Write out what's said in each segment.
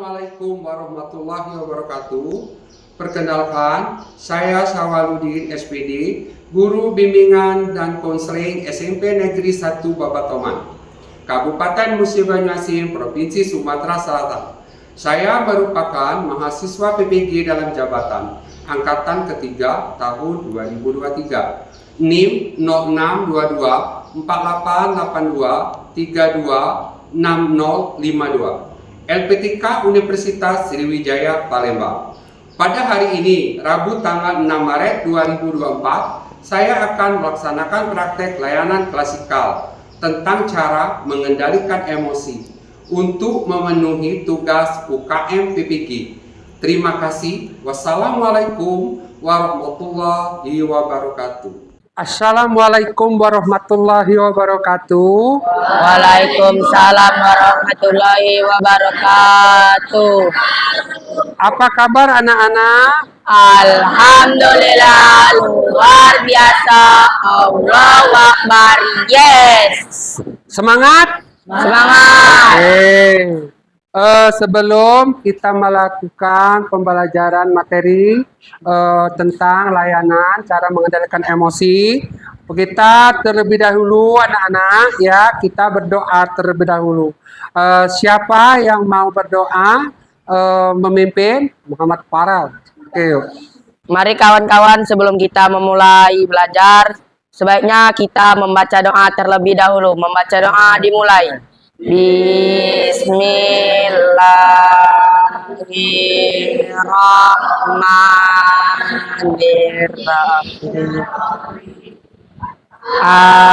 Assalamualaikum warahmatullahi wabarakatuh. Perkenalkan, saya Syawaludin SPD, Guru Bimbingan dan Konseling SMP Negeri 1 Babatoman, Kabupaten Musi Banyuasin, Provinsi Sumatera Selatan. Saya merupakan mahasiswa PPG dalam jabatan Angkatan ketiga tahun 2023. NIM 0622 4882 32 6052. LPTK Universitas Sriwijaya Palembang. Pada hari ini, Rabu tanggal 6 Maret 2024, saya akan melaksanakan praktek layanan klasikal tentang cara mengendalikan emosi untuk memenuhi tugas UKM PPG. Terima kasih. Wassalamualaikum warahmatullahi wabarakatuh. Assalamualaikum warahmatullahi wabarakatuh. Waalaikumsalam warahmatullahi wabarakatuh. Apa kabar anak-anak? Alhamdulillah, luar biasa. Allahu Akbar. Yes. Semangat? Semangat. Sebelum kita melakukan pembelajaran materi tentang layanan cara mengendalikan emosi, kita terlebih dahulu anak-anak ya, kita berdoa terlebih dahulu. Siapa yang mau berdoa memimpin? Muhammad Farel. Oke. Mari kawan-kawan, sebelum kita memulai belajar, sebaiknya kita membaca doa terlebih dahulu. Membaca doa dimulai. Bismillahirrahmanirrahim.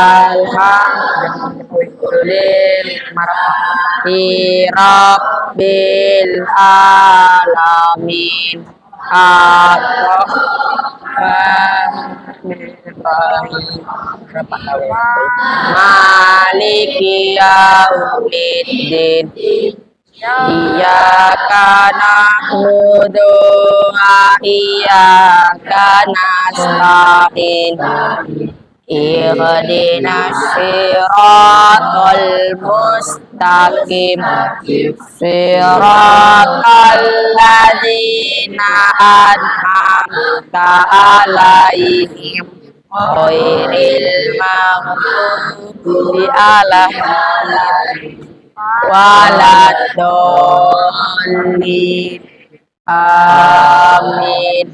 Alhamdulillahirabbil alamin. Maliki yaumiddin. Iyyaka na'budu wa iyyaka nasta'in. Ihdinas siratal mustaqim. Siratal ladzina an'amta 'alaihim ghairil maghdubi 'alaihim waladdallin. Amin.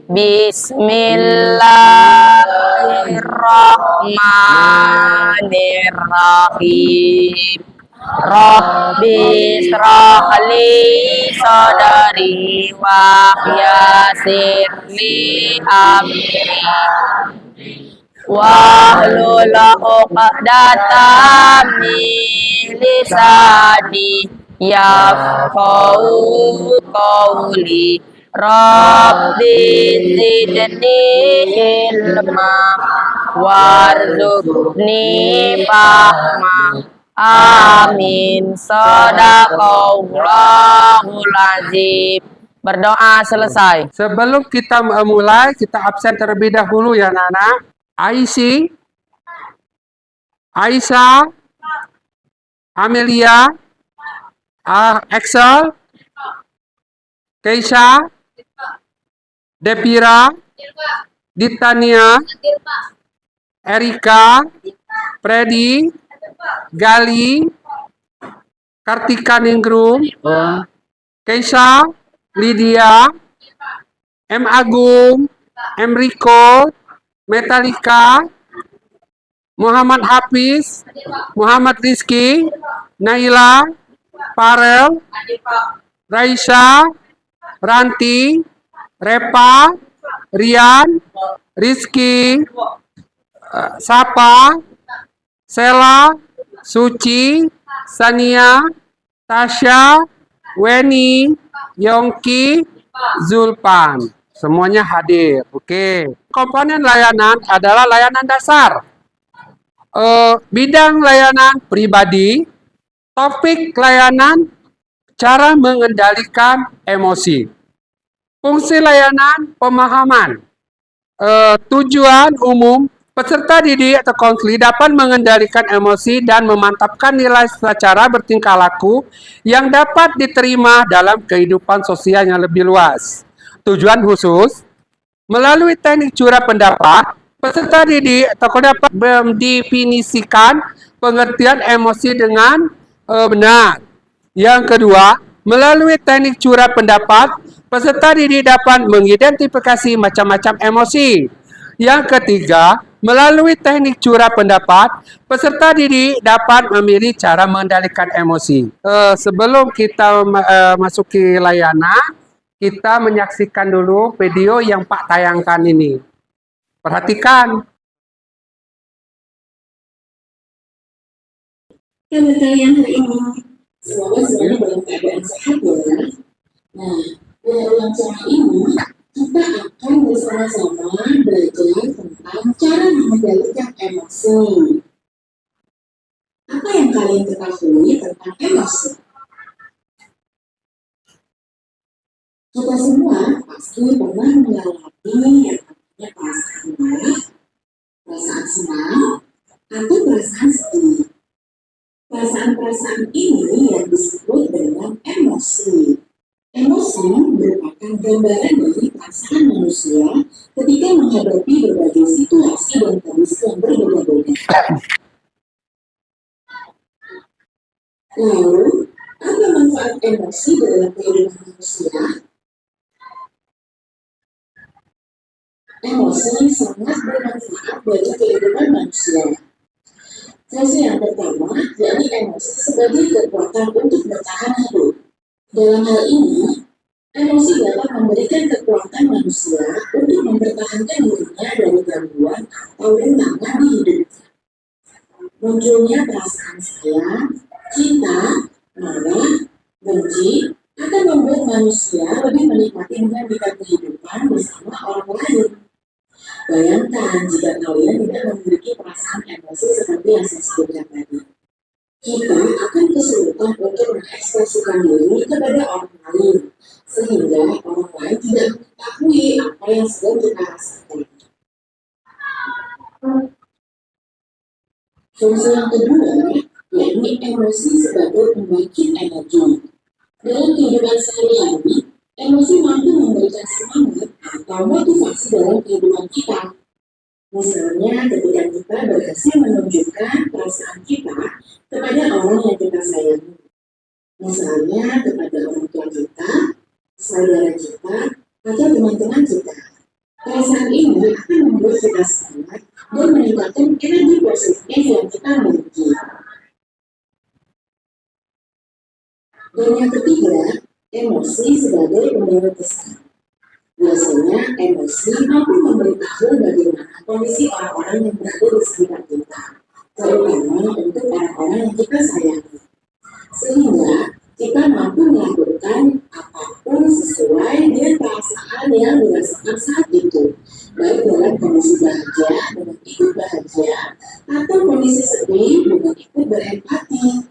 Bismillahirrahmanirrahim. Rabbi shrah li sadri wa yassir li amri wahlul 'uqdatam min lisani yafqahu qawli. Rabbi zidni ilma warzuqni fahma. Amin. Shadaqallahul azim. Berdoa selesai. Sebelum kita mulai, kita absen terlebih dahulu ya anak-anak. Aisyah, Amelia, Excel, Keisha, Depira, Ditania, Erika, Freddy, Gali, Kartika Ningrum, Keisha, Lydia, M. Agung, M. Riko, Metalika, Muhammad Hafiz, Muhammad Rizky, Naila, Farel, Raisya, Ranti, Repa, Rian, Rizky, Sapa, Sela, Suci, Sania, Tasya, Weni, Yongki, Zulpan. Semuanya hadir. Oke. Komponen layanan adalah layanan dasar. Bidang layanan pribadi, topik layanan cara mengendalikan emosi. Fungsi layanan pemahaman. Tujuan umum Peserta didik atau konseling dapat mengendalikan emosi dan memantapkan nilai secara bertingkah laku yang dapat diterima dalam kehidupan sosial yang lebih luas. Tujuan khusus, melalui teknik curah pendapat, peserta didik atau dapat mendefinisikan pengertian emosi dengan benar. Yang kedua, melalui teknik curah pendapat, peserta didik dapat mengidentifikasi macam-macam emosi. Yang ketiga, melalui teknik curah pendapat, peserta didik dapat memilih cara mengendalikan emosi. Sebelum kita masuki layanan, kita menyaksikan dulu video yang Pak tayangkan ini. Perhatikan. Selamat kalian hari ini. Semoga semuanya dalam keadaan sehat ya. Nah, pada wawancara ini kita akan bersama-sama belajar tentang cara mengendalikan emosi. Apa yang kalian ketahui tentang emosi? Kita semua pasti pernah mengalami yang namanya perasaan marah, perasaan senang, atau perasaan sedih. Perasaan-perasaan ini yang disebut dengan emosi. Emosi merupakan gambaran dari perasaan manusia ketika menghadapi berbagai situasi dan kondisi yang berbeda-beda. Lalu, apa manfaat emosi dalam kehidupan manusia? Emosi sangat bermanfaat bagi kehidupan manusia. Fungsi yang pertama, yakni emosi sebagai kekuatan untuk bertahan hidup. Dalam hal ini, emosi dapat memberikan kekuatan manusia untuk mempertahankan dirinya dari gangguan atau rintangan di hidupnya. Munculnya perasaan sayang, cinta, marah, benci, akan membuat manusia lebih menikmati dinamika kehidupan bersama orang lain. Bayangkan jika kalian tidak memiliki perasaan emosi seperti yang saya sebutkan tadi. Kita akan kesulitan untuk mengekspresikan diri kepada orang lain, sehingga orang lain tidak mengetahui apa yang sedang kita rasakan. Fungsi yang kedua, yakni emosi sebagai pembangkit energi. Dalam kehidupan sehari-hari, emosi mampu memberikan semangat atau motivasi dalam kehidupan kita. Misalnya ketika kita berhasil menunjukkan perasaan kita kepada orang yang kita sayangi. Misalnya kepada orang tua kita, saudara kita, atau teman-teman kita. Perasaan ini akan membuat kita semangat dan meningkatkan energi positif yang kita miliki. Dan yang ketiga, emosi sebagai pemberi pesan. Biasanya emosi mampu memberitahu bagaimana kondisi orang-orang yang berada di sekitar kita, terutama untuk orang-orang yang kita sayangi. Sehingga kita mampu melakukan apapun sesuai dengan perasaan yang dirasakan saat itu, baik dalam kondisi bahagia dengan ikut bahagia, atau kondisi sedih dengan ikut berempati.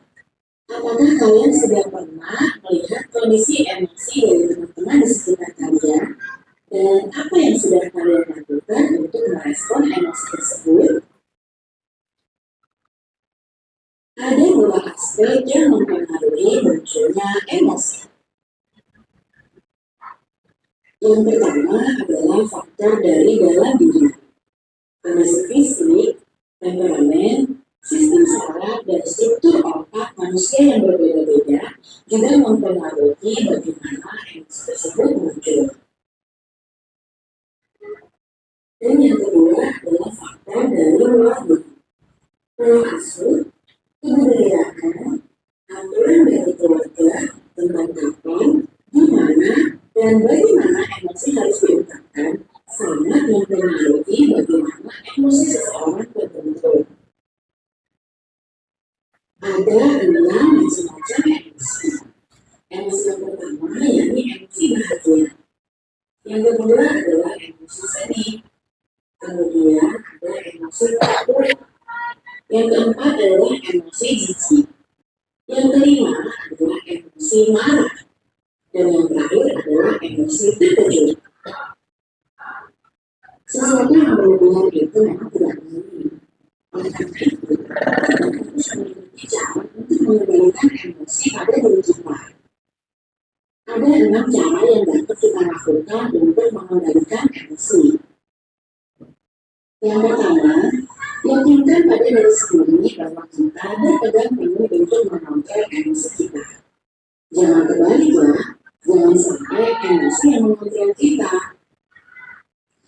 Apakah kalian sudah pernah melihat kondisi emosi dari teman-teman di sekitar kalian? Dan apa yang sudah kalian lakukan untuk merespon emosi tersebut? Ada dua aspek yang mempengaruhi munculnya emosi. Yang pertama adalah faktor dari dalam diri. Kondisi fisik, temperamen, sistem saraf, dan struktur otak manusia yang berbeda-beda juga mempengaruhi bagaimana emosi tersebut muncul. Dan yang kedua adalah faktor dari luar diri. Pola asuh, kebudayaan, aturan dari keluarga tentang kapan, di mana, dan bagaimana emosi harus diungkapkan sangat mempengaruhi bagaimana emosi seseorang terbentuk. Ada 6 macam emosi. Emosi yang pertama yakni emosi bahagia. Yang kedua adalah emosi sedih. Kemudian ada emosi takut. Yang keempat adalah emosi jijik. Yang kelima adalah emosi marah. Dan yang terakhir adalah emosi terkejut. Sesuatu yang berlebihan itu memang tidak baik. Oleh karena itu, kita harus memiliki cara untuk mengendalikan emosi pada diri kita. Ada 6 cara yang dapat kita lakukan untuk mengendalikan emosi. Yang pertama, yakinkan pada diri sendiri bahwa kita berpegang teguh untuk mengontrol emosi kita. Jangan terbaliklah, jangan sampai emosi yang mengontrol kita.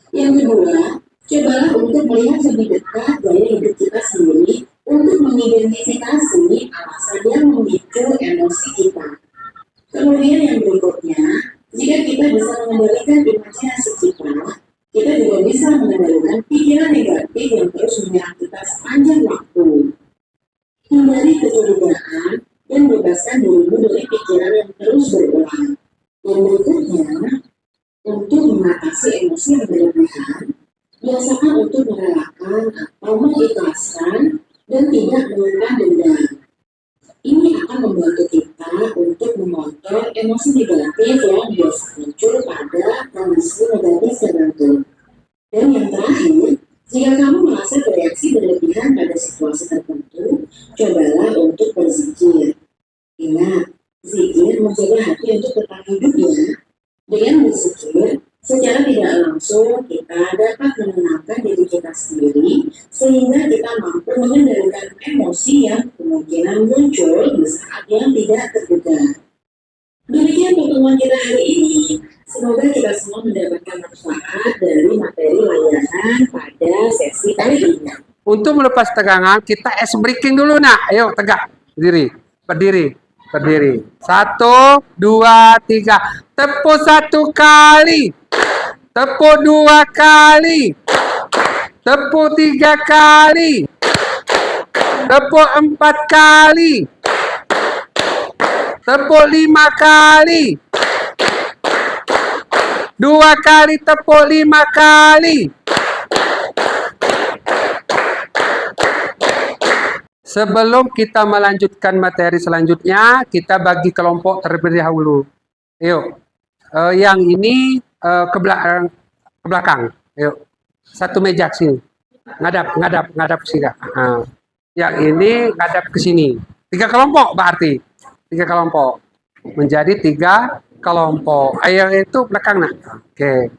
Yang kedua, cobalah untuk melihat lebih dekat gaya hidup kita sendiri untuk mengidentifikasi alasan yang memicu emosi kita. Kemudian yang berikutnya, jika kita bisa mengendalikan imajinasi kita juga bisa mengendalikan pikiran negatif yang terus menyerang kita sepanjang waktu. Hindari kecurigaan dan bebaskan dirimu dari pikiran yang terus berulang. Yang berikutnya, untuk mengatasi emosi yang berlebihan, biasakan untuk merelakan atau mengikhlaskan dan tidak menyimpan dendam. Ini akan membantu kita untuk mengontrol emosi negatif yang biasa muncul pada kondisi negatif tertentu. Dan yang terakhir, jika kamu merasa bereaksi berlebihan pada situasi tertentu, cobalah untuk berzikir. Ingat, zikir menjaga hati untuk tetap hidup ya. Dengan berzikir, secara tidak langsung kita dapat menenangkan diri kita sendiri sehingga kita mampu mengendalikan emosi yang kemungkinan muncul di saat yang tidak terduga. Demikian pertemuan kita hari ini. Semoga kita semua mendapatkan manfaat dari materi layanan pada sesi kali ini. Untuk melepas tegangan, kita ice breaking dulu nak. Ayo tegak, berdiri. 1, 2, 3. Tepuk 1 kali. Tepuk 2 kali. Tepuk 3 kali. Tepuk 4 kali. Tepuk 5 kali. 2 kali tepuk 5 kali. Sebelum kita melanjutkan materi selanjutnya, kita bagi kelompok terlebih dahulu. Yuk, yang ini ke belakang. Yuk, satu meja ke sini. Ngadap sini. Yang ini ngadap ke sini. 3 kelompok berarti. 3 kelompok. Menjadi 3 kelompok. Ayo itu belakang nak. Oke.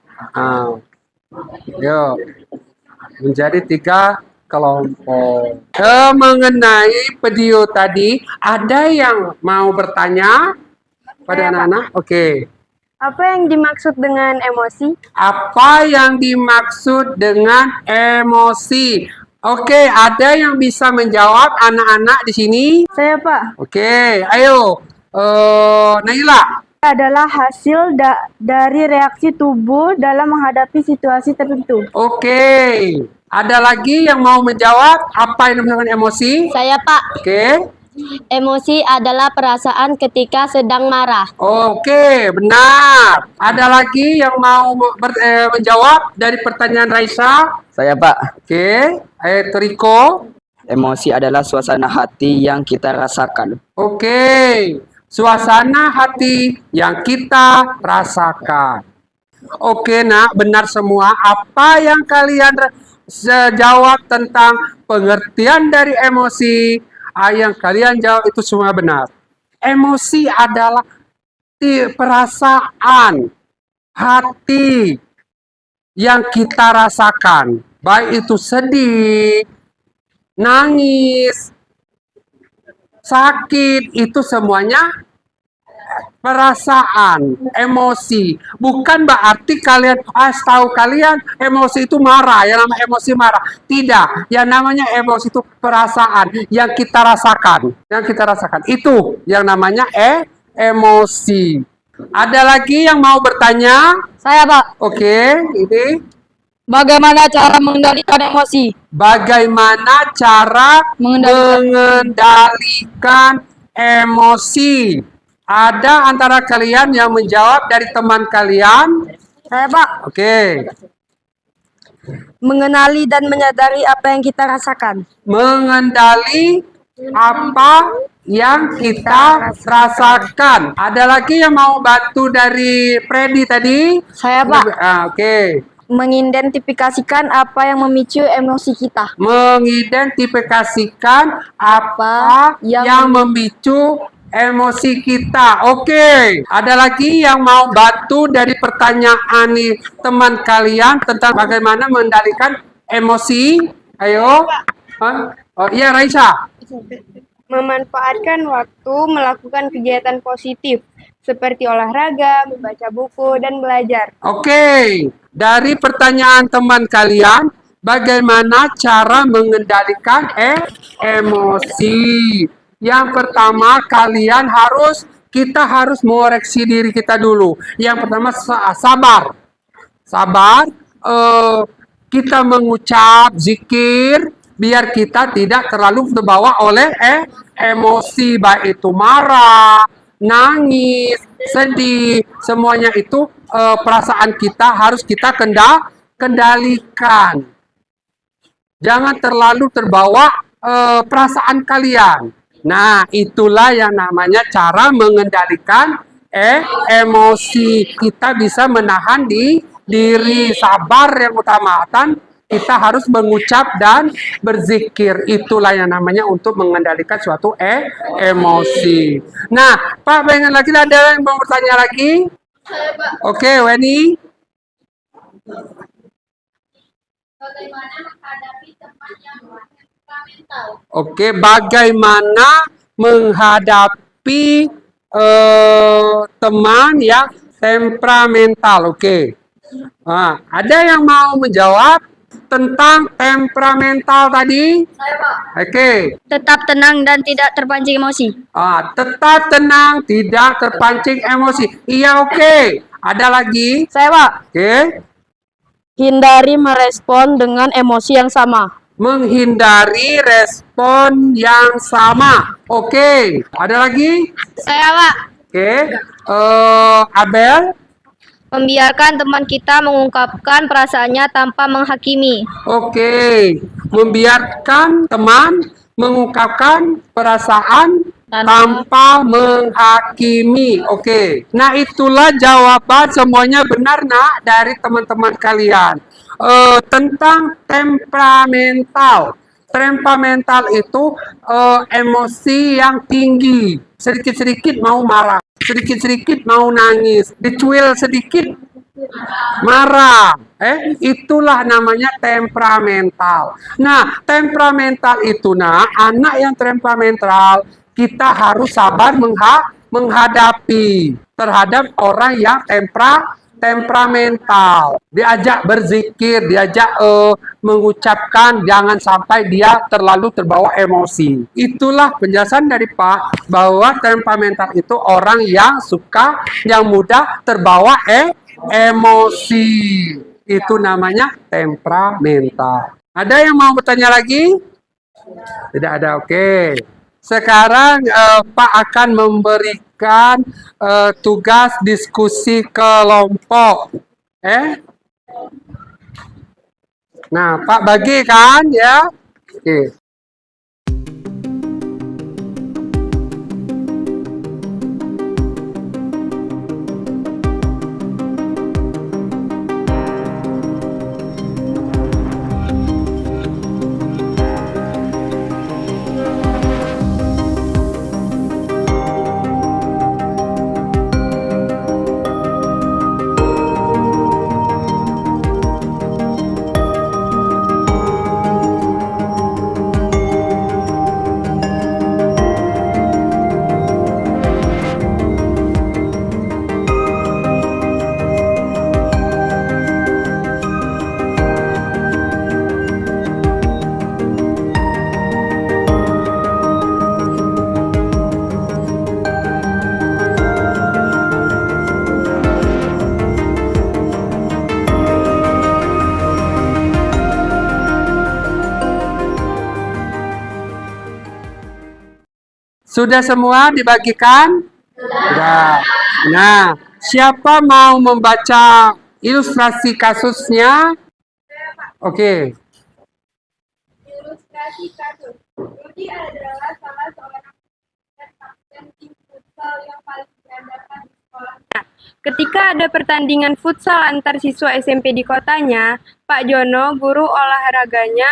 Yuk. Menjadi 3 kelompok. Mengenai video tadi, ada yang mau bertanya pada anak-anak? Oke. Apa yang dimaksud dengan emosi? Apa yang dimaksud dengan emosi? Oke, ada yang bisa menjawab anak-anak di sini? Saya, Pak. Oke, ayo. Naila. Adalah hasil dari reaksi tubuh dalam menghadapi situasi tertentu. Oke. Ada lagi yang mau menjawab apa yang disebut emosi? Saya, Pak. Oke. Emosi adalah perasaan ketika sedang marah. Oke, benar. Ada lagi yang mau menjawab dari pertanyaan Raisa? Saya, Pak. Oke. Ayo Riko. Emosi adalah suasana hati yang kita rasakan. Oke. Suasana hati yang kita rasakan. Oke, nak, benar semua. Apa yang kalian jawab tentang pengertian dari emosi, yang kalian jawab itu semua benar. Emosi adalah perasaan hati yang kita rasakan, baik itu sedih, nangis, sakit, itu semuanya perasaan, emosi. Bukan berarti kalian, tahu kalian emosi itu marah, yang namanya emosi marah. Tidak, yang namanya emosi itu perasaan yang kita rasakan. Yang kita rasakan, itu yang namanya emosi. Ada lagi yang mau bertanya? Saya, Pak. Oke, ini. Bagaimana cara mengendalikan emosi? Bagaimana cara mengendalikan emosi? Ada antara kalian yang menjawab dari teman kalian? Saya, Pak. Oke. Mengenali dan menyadari apa yang kita rasakan. Mengendali apa yang kita rasakan. Ada lagi yang mau bantu dari Freddy tadi? Saya, Pak. Oke. mengidentifikasikan apa yang memicu emosi kita. Mengidentifikasikan apa yang memicu emosi kita. Oke, ada lagi yang mau bantu dari pertanyaan nih teman kalian tentang bagaimana mengendalikan emosi? Ayo. Hah? Oh iya, Raisa. Memanfaatkan waktu melakukan kegiatan positif seperti olahraga, membaca buku, dan belajar. Oke, dari pertanyaan teman kalian, bagaimana cara mengendalikan emosi? Yang pertama, kita harus mengoreksi diri kita dulu. Yang pertama, sabar. Sabar, kita mengucap zikir, biar kita tidak terlalu terbawa oleh emosi, baik itu marah, nangis, sedih, semuanya itu perasaan kita harus kita kendalikan. Jangan terlalu terbawa perasaan kalian. Nah, itulah yang namanya cara mengendalikan emosi. Kita bisa menahan diri, sabar yang utama, dan kita harus mengucap dan berzikir. Itulah yang namanya untuk mengendalikan suatu emosi. Nah, Pak, pengen lagi ada yang mau bertanya lagi? Oke, Weni. Bagaimana menghadapi teman yang temperamental? Oke, bagaimana menghadapi teman yang temperamental? Oke. Nah, ada yang mau menjawab tentang temperamental tadi? Oke. Tetap tenang dan tidak terpancing emosi. Tetap tenang, tidak terpancing emosi. Iya, oke. Ada lagi? Saya, Pak. Oke. Hindari merespon dengan emosi yang sama. Menghindari respon yang sama. Oke. Ada lagi? Saya, Pak. Oke. Abel? Membiarkan teman kita mengungkapkan perasaannya tanpa menghakimi. Oke. Membiarkan teman mengungkapkan perasaan tanpa menghakimi. Oke. Nah, itulah jawaban semuanya benar, Nak, dari teman-teman kalian. Tentang temperamental. Temperamental itu emosi yang tinggi. Sedikit-sedikit mau marah, sedikit-sedikit mau nangis, dicuil sedikit marah. Itulah namanya temperamental. Nah, temperamental itu, anak yang temperamental, kita harus sabar menghadapi terhadap orang yang temperamental. Diajak berzikir, diajak mengucapkan, jangan sampai dia terlalu terbawa emosi. Itulah penjelasan dari Pak, bahwa temperamental itu orang yang mudah terbawa emosi. Itu namanya temperamental. Ada yang mau bertanya lagi? Tidak ada, oke. Sekarang Pak akan memberikan tugas diskusi kelompok. Nah, Pak bagi kan ya? Oke. Sudah semua dibagikan? Sudah. Nah, siapa mau membaca ilustrasi kasusnya? Oke. Ilustrasi kasus. Rudi adalah salah seorang kapten tim futsal yang paling diandalkan di sekolahnya. Ketika ada pertandingan futsal antar siswa SMP di kotanya, Pak Jono, guru olahraganya,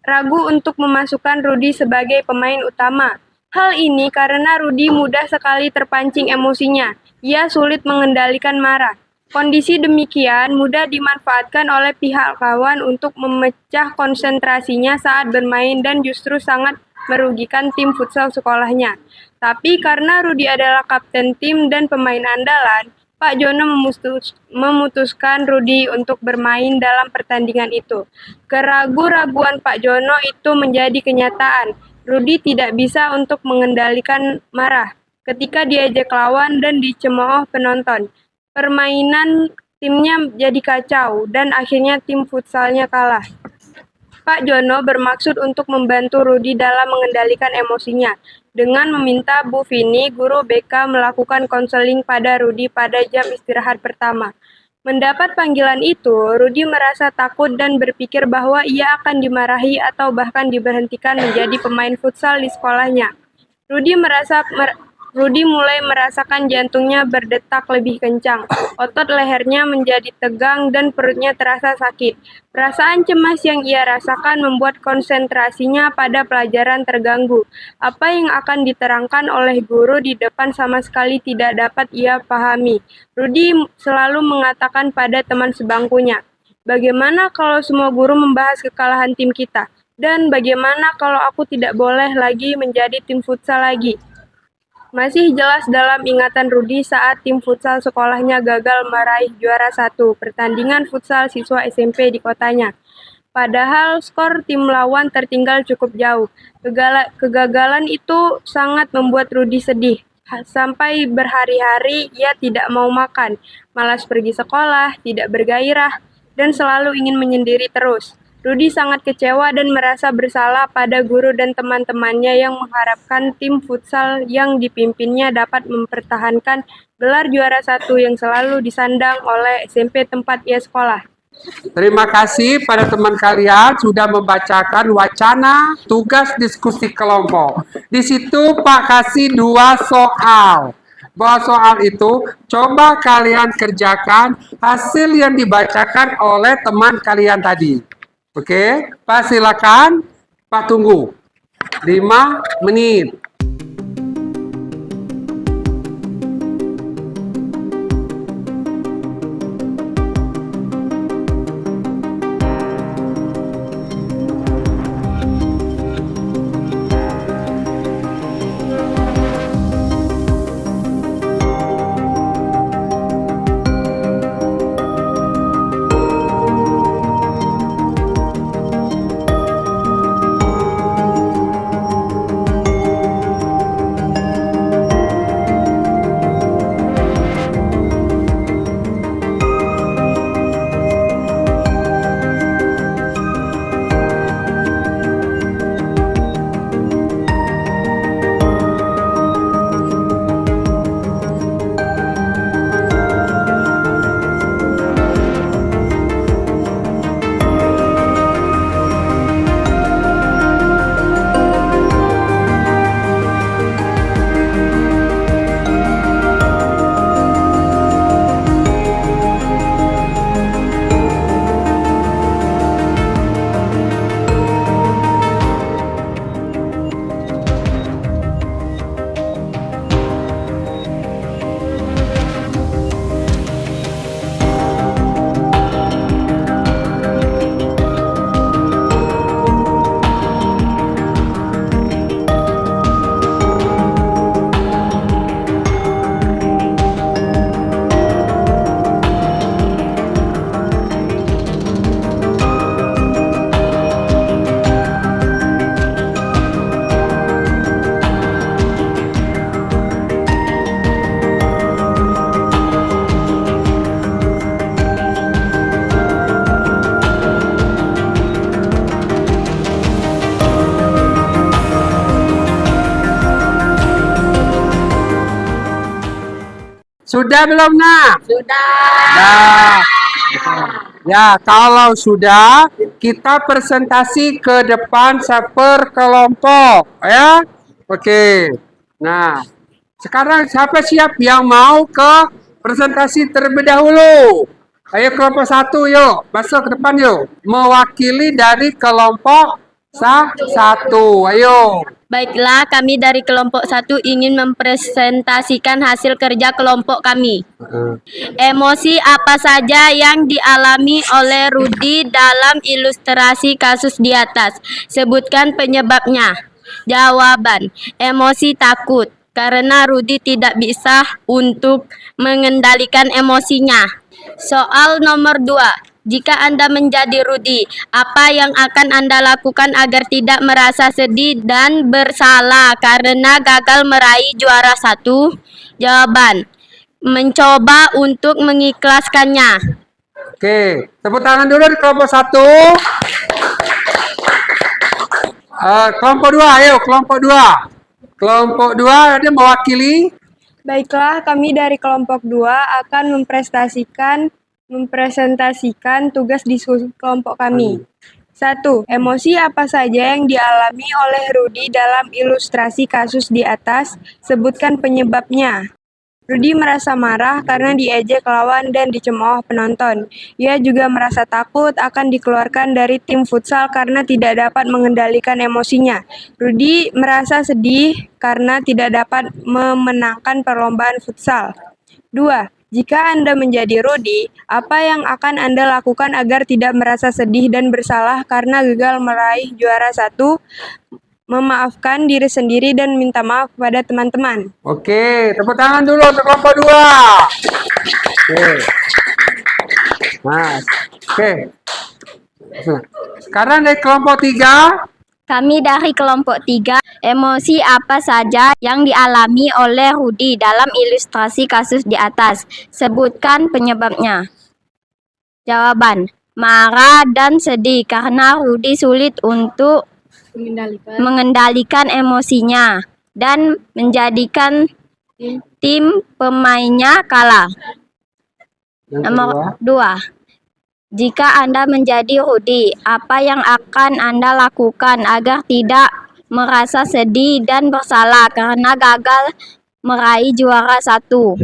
ragu untuk memasukkan Rudi sebagai pemain utama. Hal ini karena Rudi mudah sekali terpancing emosinya. Ia sulit mengendalikan marah. Kondisi demikian mudah dimanfaatkan oleh pihak kawan untuk memecah konsentrasinya saat bermain dan justru sangat merugikan tim futsal sekolahnya. Tapi karena Rudi adalah kapten tim dan pemain andalan, Pak Jono memutuskan Rudi untuk bermain dalam pertandingan itu. Keraguan-raguan Pak Jono itu menjadi kenyataan. Rudi tidak bisa untuk mengendalikan marah ketika diajak lawan dan dicemooh penonton. Permainan timnya jadi kacau dan akhirnya tim futsalnya kalah. Pak Jono bermaksud untuk membantu Rudi dalam mengendalikan emosinya dengan meminta Bu Vini, guru BK, melakukan konseling pada Rudi pada jam istirahat pertama. Mendapat panggilan itu, Rudi merasa takut dan berpikir bahwa ia akan dimarahi atau bahkan diberhentikan menjadi pemain futsal di sekolahnya. Rudi mulai merasakan jantungnya berdetak lebih kencang, otot lehernya menjadi tegang dan perutnya terasa sakit. Perasaan cemas yang ia rasakan membuat konsentrasinya pada pelajaran terganggu. Apa yang akan diterangkan oleh guru di depan sama sekali tidak dapat ia pahami. Rudi selalu mengatakan pada teman sebangkunya, "Bagaimana kalau semua guru membahas kekalahan tim kita? Dan bagaimana kalau aku tidak boleh lagi menjadi tim futsal lagi?" Masih jelas dalam ingatan Rudi saat tim futsal sekolahnya gagal meraih juara 1 pertandingan futsal siswa SMP di kotanya. Padahal skor tim lawan tertinggal cukup jauh. Kegagalan itu sangat membuat Rudi sedih. Sampai berhari-hari ia tidak mau makan, malas pergi sekolah, tidak bergairah, dan selalu ingin menyendiri terus. Rudi sangat kecewa dan merasa bersalah pada guru dan teman-temannya yang mengharapkan tim futsal yang dipimpinnya dapat mempertahankan gelar juara 1 yang selalu disandang oleh SMP tempat ia sekolah. Terima kasih pada teman kalian sudah membacakan wacana tugas diskusi kelompok. Di situ Pak kasih 2 soal. Bahwa soal itu coba kalian kerjakan hasil yang dibacakan oleh teman kalian tadi. Oke, Pak silakan. Pak tunggu 5 menit. Sudah belum, Nak? Sudah. Nah, ya, kalau sudah, kita presentasi ke depan per kelompok, ya. Oke. Nah, sekarang siapa siap yang mau ke presentasi terlebih dahulu. Ayo kelompok 1 yuk, masuk ke depan yuk. Mewakili dari kelompok 1. Ayo. Baiklah, kami dari kelompok 1 ingin mempresentasikan hasil kerja kelompok kami. Emosi apa saja yang dialami oleh Rudi dalam ilustrasi kasus di atas? Sebutkan penyebabnya. Jawaban, emosi takut karena Rudi tidak bisa untuk mengendalikan emosinya. Soal nomor 2. Jika Anda menjadi Rudi, apa yang akan Anda lakukan agar tidak merasa sedih dan bersalah karena gagal meraih juara 1? Jawaban, mencoba untuk mengikhlaskannya. Oke, tepuk tangan dulu di kelompok 1. Kelompok 2, ayo kelompok 2. Kelompok 2 ada mewakili. Baiklah, kami dari kelompok 2 akan mempresentasikan tugas diskusi kelompok kami. 1. Emosi apa saja yang dialami oleh Rudi dalam ilustrasi kasus di atas? Sebutkan penyebabnya. Rudi merasa marah karena diejek lawan dan dicemooh penonton. Ia juga merasa takut akan dikeluarkan dari tim futsal karena tidak dapat mengendalikan emosinya. Rudi merasa sedih karena tidak dapat memenangkan perlombaan futsal. 2. Jika Anda menjadi Rudi, apa yang akan Anda lakukan agar tidak merasa sedih dan bersalah karena gagal meraih juara 1? Memaafkan diri sendiri dan minta maaf kepada teman-teman. Oke, tepuk tangan dulu untuk kelompok 2. Oke. Nah, oke. Sekarang dari kelompok 3. Kami dari kelompok 3, emosi apa saja yang dialami oleh Rudi dalam ilustrasi kasus di atas? Sebutkan penyebabnya. Jawaban, marah dan sedih karena Rudi sulit untuk mengendalikan emosinya dan menjadikan tim pemainnya kalah. Nomor 2. Jika Anda menjadi Rudi, apa yang akan Anda lakukan agar tidak merasa sedih dan bersalah karena gagal meraih juara 1?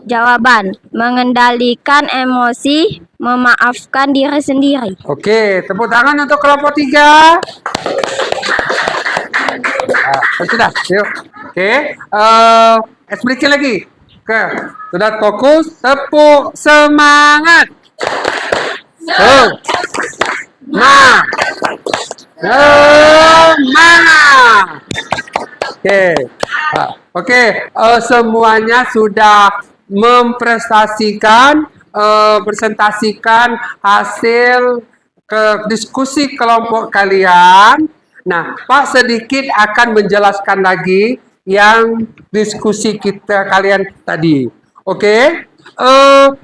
Jawaban, mengendalikan emosi, memaafkan diri sendiri. Oke, tepuk tangan untuk kelompok 3. Sudah, yuk. Oke, explique lagi. Oke, sudah fokus, tepuk semangat. Semangat. Oke, semuanya sudah presentasikan hasil diskusi kelompok kalian. Nah, Pak sedikit akan menjelaskan lagi yang diskusi kalian tadi. Oke,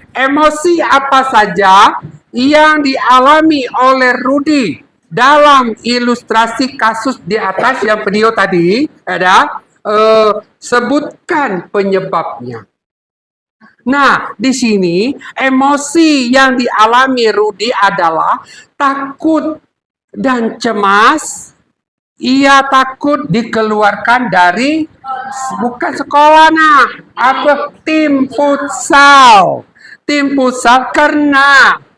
emosi apa saja yang dialami oleh Rudi dalam ilustrasi kasus di atas yang video tadi ada sebutkan penyebabnya. Nah, di sini emosi yang dialami Rudi adalah takut dan cemas. Ia takut dikeluarkan dari bukan sekolah, tim futsal. Tim futsal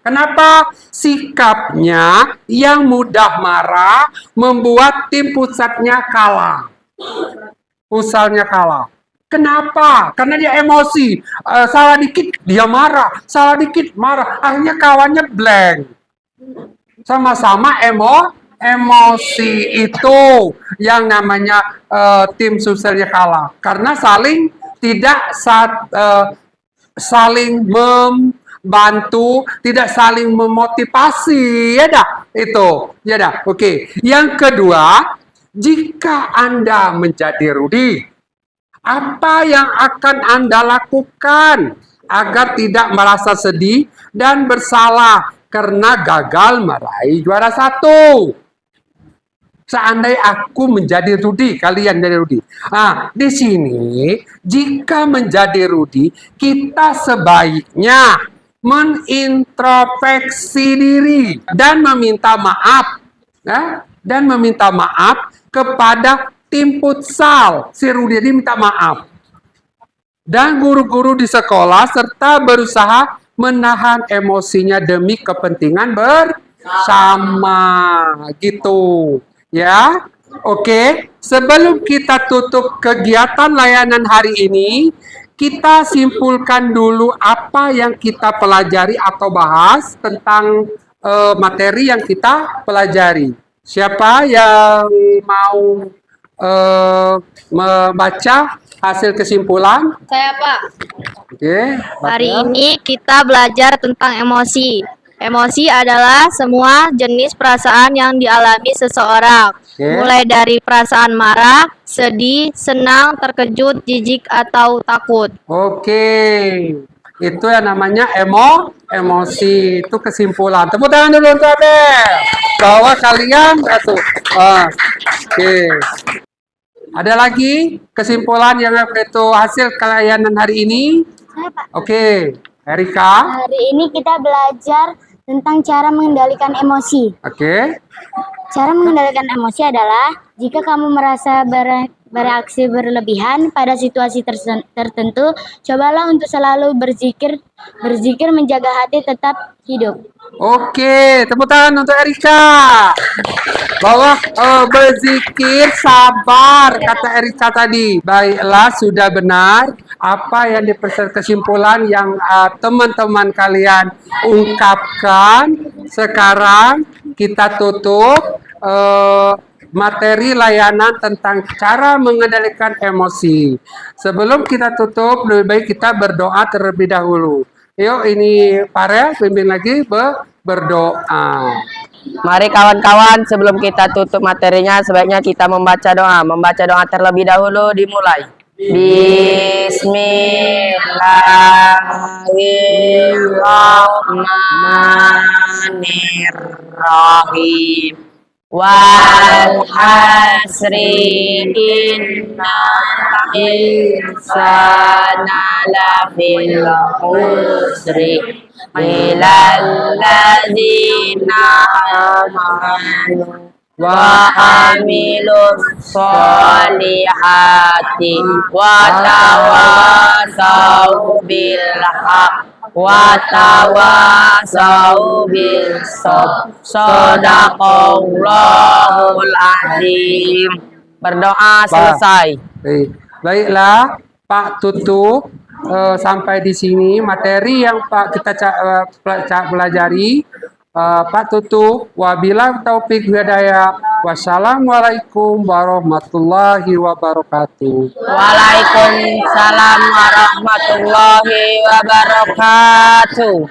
kenapa sikapnya yang mudah marah membuat tim futsalnya kalah. Futsalnya kalah. Kenapa? Karena dia emosi. Salah dikit dia marah, salah dikit marah. Akhirnya kawannya blank. Sama-sama emosi itu yang namanya tim futsalnya kalah. Karena saling membantu, tidak saling memotivasi, ya dah itu, ya dah. Oke. Yang kedua, jika Anda menjadi Rudi, apa yang akan Anda lakukan agar tidak merasa sedih dan bersalah karena gagal meraih juara 1? Seandainya aku menjadi Rudi, kalian jadi Rudi. Nah, di sini jika menjadi Rudi, kita sebaiknya menintrospeksi diri dan meminta maaf, kepada tim futsal. Si Rudi ini minta maaf. dan guru-guru di sekolah serta berusaha menahan emosinya demi kepentingan bersama gitu ya. Oke, sebelum kita tutup kegiatan layanan hari ini, kita simpulkan dulu apa yang kita pelajari atau bahas tentang materi yang kita pelajari. Siapa yang mau membaca hasil kesimpulan? Saya Pak. Oke, Hari baca. ini kita belajar tentang emosi. Emosi adalah semua jenis perasaan yang dialami seseorang. Oke. Mulai dari perasaan marah, sedih, senang, terkejut, jijik, atau takut. Oke, itu yang namanya emosi. Itu kesimpulan. Tepuk tangan dulu untuk Abel. Bahwa kalian oke. Ada lagi kesimpulan yang itu hasil layanan hari ini? Oke, Erika. Hari ini kita belajar tentang cara mengendalikan emosi. Oke. Cara mengendalikan emosi adalah jika kamu merasa bereaksi berlebihan pada situasi tertentu, cobalah untuk selalu berzikir menjaga hati tetap hidup. Oke, tepuk tangan untuk Erika. Bahwa berzikir sabar, kata Erika tadi. Baiklah, sudah benar apa yang kesimpulan yang teman-teman kalian ungkapkan. Sekarang kita tutup materi layanan tentang cara mengendalikan emosi. Sebelum kita tutup, lebih baik kita berdoa terlebih dahulu. Yuk, ini Farel pimpin lagi berdoa. Mari kawan-kawan, sebelum kita tutup materinya, sebaiknya kita membaca doa. Membaca doa terlebih dahulu dimulai. Bismillahirrahmanirrahim. Wal hasri innal insana lafil khusri illal ladzina amanu wa amilus solihati wa tawasau bil haq wa tawasau bis sabr. Shadaqallahul azim. Berdoa selesai. Baiklah, Pak tutup sampai di sini materi yang Pak kita pelajari. Pak tutup. Wabillahi taufik hidayah. Wassalamualaikum warahmatullahi wabarakatuh. Waalaikumsalam warahmatullahi wabarakatuh.